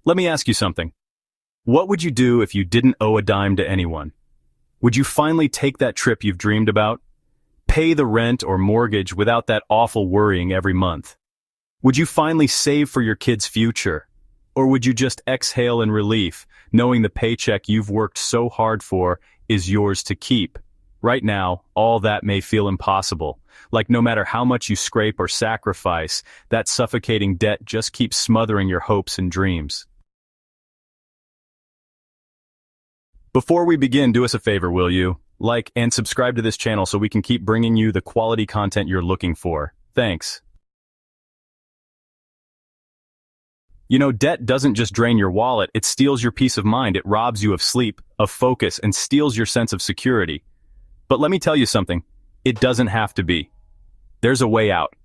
Let me ask you something. What would you do if you didn't owe a dime to anyone? Would you finally take that trip you've dreamed about? Pay the rent or mortgage without that awful worrying every month? Would you finally save for your kids' future? Or would you just exhale in relief, knowing the paycheck you've worked so hard for is yours to keep? Right now, all that may feel impossible. Like no matter how much you scrape or sacrifice, that suffocating debt just keeps smothering your hopes and dreams. Before we begin, do us a favor, will you? Like and subscribe to this channel so we can keep bringing you the quality content you're looking for. Thanks. You know, debt doesn't just drain your wallet, it steals your peace of mind, it robs you of sleep, of focus, and steals your sense of security. But let me tell you something, it doesn't have to be. There's a way out.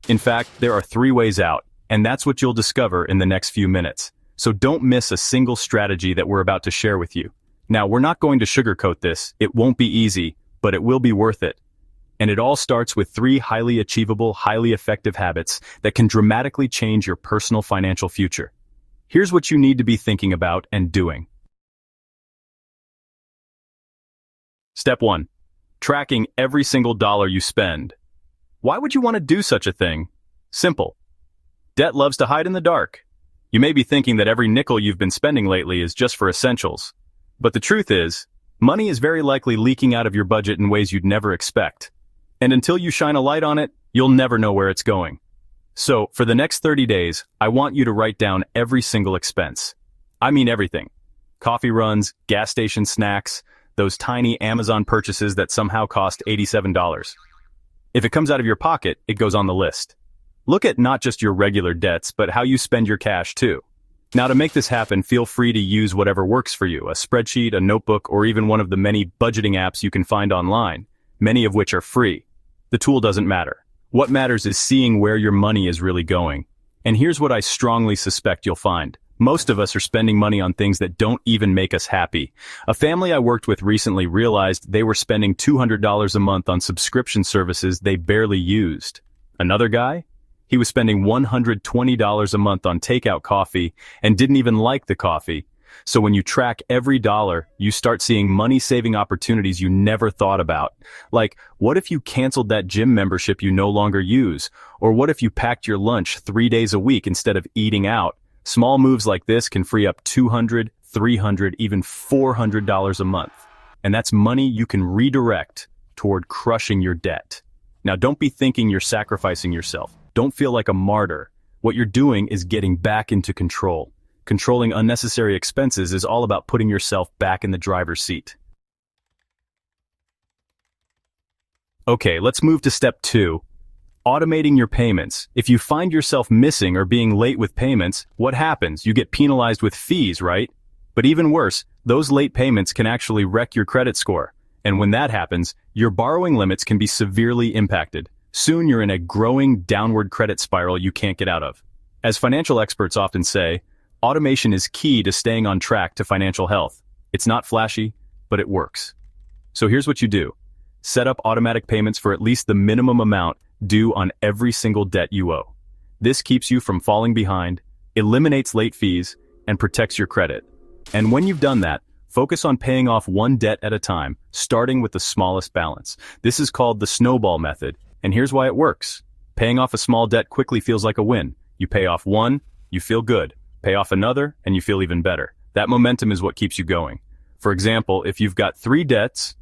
In fact, there are 3 ways out, and that's what you'll discover in the next few minutes. So don't miss a single strategy that we're about to share with you. Now, we're not going to sugarcoat this, it won't be easy, but it will be worth it. And it all starts with 3 highly achievable, highly effective habits that can dramatically change your personal financial future. Here's what you need to be thinking about and doing. Step 1. Tracking every single dollar you spend. Why would you want to do such a thing? Simple. Debt loves to hide in the dark. You may be thinking that every nickel you've been spending lately is just for essentials. But the truth is, money is very likely leaking out of your budget in ways you'd never expect. And until you shine a light on it, you'll never know where it's going. So, for the next 30 days, I want you to write down every single expense. I mean everything. Coffee runs, gas station snacks, those tiny Amazon purchases that somehow cost $87. If it comes out of your pocket, it goes on the list. Look at not just your regular debts, but how you spend your cash too. Now, to make this happen, feel free to use whatever works for you, a spreadsheet, a notebook, or even one of the many budgeting apps you can find online, many of which are free. The tool doesn't matter. What matters is seeing where your money is really going. And here's what I strongly suspect you'll find. Most of us are spending money on things that don't even make us happy. A family I worked with recently realized they were spending $200 a month on subscription services they barely used. Another guy? He was spending $120 a month on takeout coffee and didn't even like the coffee. So when you track every dollar, you start seeing money-saving opportunities you never thought about. Like, what if you canceled that gym membership you no longer use? Or what if you packed your lunch 3 days a week instead of eating out? Small moves like this can free up $200, $300, even $400 a month. And that's money you can redirect toward crushing your debt. Now, don't be thinking you're sacrificing yourself. Don't feel like a martyr. What you're doing is getting back into control. Controlling unnecessary expenses is all about putting yourself back in the driver's seat. Okay, let's move to step 2. Automating your payments. If you find yourself missing or being late with payments, what happens? You get penalized with fees, right? But even worse, those late payments can actually wreck your credit score. And when that happens, your borrowing limits can be severely impacted. Soon you're in a growing downward credit spiral you can't get out of. As financial experts often say, automation is key to staying on track to financial health. It's not flashy, but it works. So here's what you do. Set up automatic payments for at least the minimum amount due on every single debt you owe. This keeps you from falling behind, eliminates late fees, and protects your credit. And when you've done that, focus on paying off one debt at a time, starting with the smallest balance. This is called the snowball method. And here's why it works. Paying off a small debt quickly feels like a win. You pay off one, you feel good. Pay off another, and you feel even better. That momentum is what keeps you going. For example, if you've got 3 debts,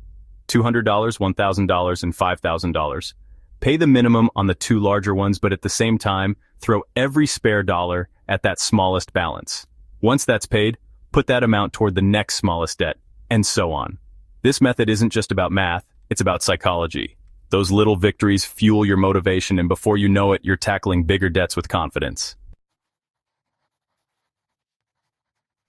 $200, $1,000, and $5,000, pay the minimum on the 2 larger ones, but at the same time, throw every spare dollar at that smallest balance. Once that's paid, put that amount toward the next smallest debt, and so on. This method isn't just about math, it's about psychology. Those little victories fuel your motivation, and before you know it, you're tackling bigger debts with confidence.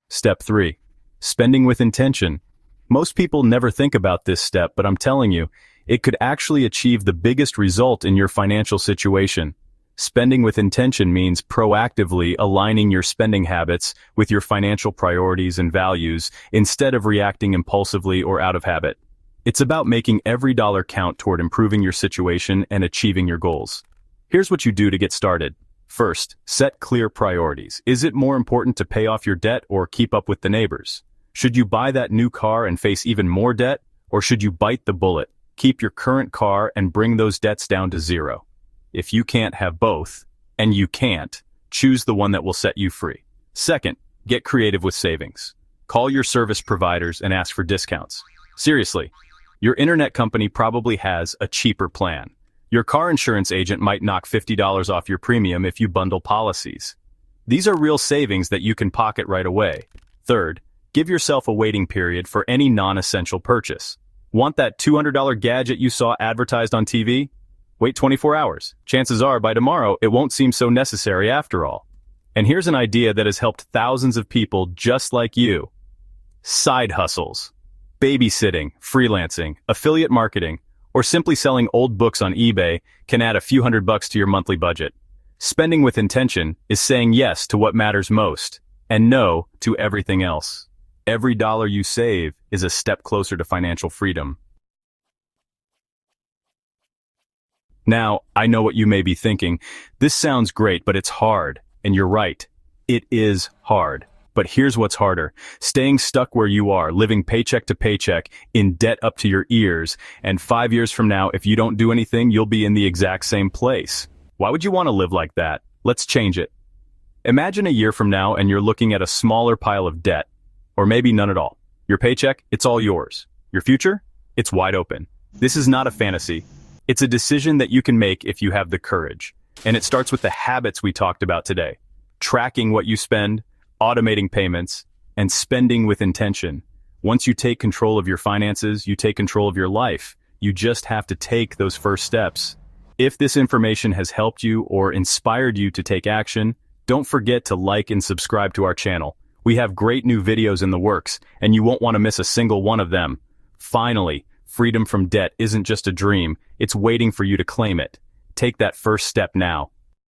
Step 3. Spending with intention. Most people never think about this step, but I'm telling you, it could actually achieve the biggest result in your financial situation. Spending with intention means proactively aligning your spending habits with your financial priorities and values instead of reacting impulsively or out of habit. It's about making every dollar count toward improving your situation and achieving your goals. Here's what you do to get started. First, set clear priorities. Is it more important to pay off your debt or keep up with the neighbors? Should you buy that new car and face even more debt, or should you bite the bullet, keep your current car and bring those debts down to zero? If you can't have both, and you can't, choose the one that will set you free. Second, get creative with savings. Call your service providers and ask for discounts. Seriously, your internet company probably has a cheaper plan. Your car insurance agent might knock $50 off your premium if you bundle policies. These are real savings that you can pocket right away. Third, give yourself a waiting period for any non-essential purchase. Want that $200 gadget you saw advertised on TV? Wait 24 hours. Chances are by tomorrow it won't seem so necessary after all. And here's an idea that has helped thousands of people just like you. Side hustles. Babysitting, freelancing, affiliate marketing, or simply selling old books on eBay can add a few $100 to your monthly budget. Spending with intention is saying yes to what matters most and no to everything else. Every dollar you save is a step closer to financial freedom. Now, I know what you may be thinking. This sounds great, but it's hard. And you're right. It is hard. But here's what's harder. Staying stuck where you are, living paycheck to paycheck, in debt up to your ears, and 5 years from now, if you don't do anything, you'll be in the exact same place. Why would you want to live like that? Let's change it. Imagine a year from now and you're looking at a smaller pile of debt, or maybe none at all. Your paycheck, it's all yours. Your future, it's wide open. This is not a fantasy. It's a decision that you can make if you have the courage. And it starts with the habits we talked about today. Tracking what you spend, automating payments, and spending with intention. Once you take control of your finances, you take control of your life. You just have to take those first steps. If this information has helped you or inspired you to take action, don't forget to like and subscribe to our channel. We have great new videos in the works, and you won't want to miss a single one of them. Finally, freedom from debt isn't just a dream, it's waiting for you to claim it. Take that first step now.